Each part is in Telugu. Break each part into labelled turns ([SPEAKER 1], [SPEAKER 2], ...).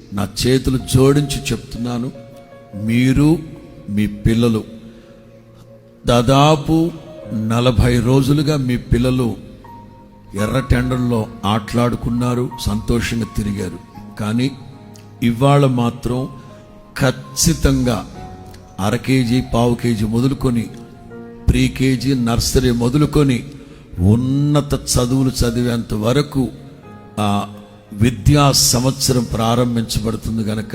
[SPEAKER 1] నా చేతులు జోడించి చెప్తున్నాను, మీరు మీ పిల్లలు దాదాపు 40 రోజులుగా మీ పిల్లలు ఎర్ర టెండర్లో ఆటలాడుకున్నారు, సంతోషంగా తిరిగారు. కానీ ఇవాళ మాత్రం ఖచ్చితంగా 1/2 కేజీ 1/4 కేజీ మొదలుకొని ప్రీ కేజీ నర్సరీ మొదలుకొని ఉన్నత చదువులు చదివేంత వరకు ఆ విద్యా సంవత్సరం ప్రారంభించబడుతుంది కనుక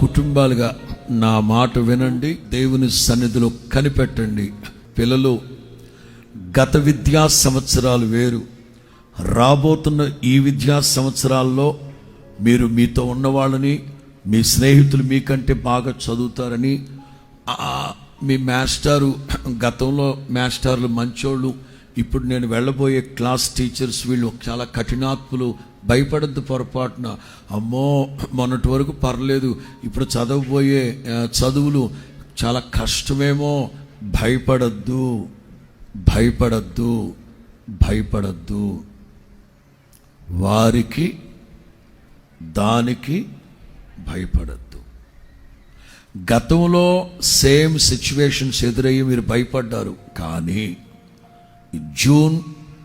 [SPEAKER 1] కుటుంబాలుగా నా మాట వినండి, దేవుని సన్నిధిలో కనిపెట్టండి. పిల్లలు, గత విద్యా సంవత్సరాలు వేరు, రాబోతున్న ఈ విద్యా సంవత్సరాల్లో మీరు మీతో ఉన్నవాళ్ళని, మీ స్నేహితులు మీకంటే బాగా చదువుతారని, మీ మాస్టారు, గతంలో మాస్టర్లు మంచోళ్ళు, ఇప్పుడు నేను వెళ్ళబోయే క్లాస్ టీచర్స్ వీళ్ళు చాలా కఠినాత్ములు, భయపడద్దు పొరపాటున. అమ్మో మొన్నటి వరకు పర్లేదు, ఇప్పుడు చదవబోయే చదువులు చాలా కష్టమేమో, భయపడద్దు. వారికి దానికి భయపడద్దు. గతంలో సేమ్ సిచ్యువేషన్స్ ఎదురయ్యి మీరు భయపడ్డారు, కానీ జూన్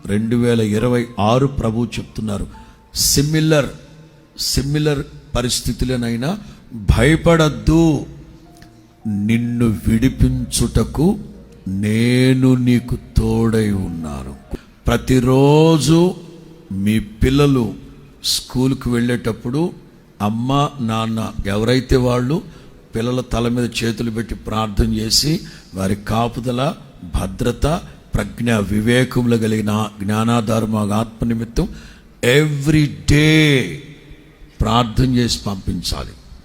[SPEAKER 1] 2026 ప్రభు చెప్తున్నారు, సిమిలర్ పరిస్థితులనైనా భయపడద్దు, నిన్ను విడిపించుటకు నేను నీకు తోడై ఉన్నాను. ప్రతిరోజు మీ పిల్లలు స్కూల్కి వెళ్ళేటప్పుడు అమ్మ నాన్న ఎవరైతే వాళ్ళు పిల్లల తల మీద చేతులు పెట్టి ప్రార్థన చేసి వారి కాపుదల, భద్రత, ప్రజ్ఞ, వివేకములు కలిగిన జ్ఞానాధారమ ఆత్మ నిమిత్తం ఎవ్రీ డే ప్రార్థన చేసి పంపించాలి.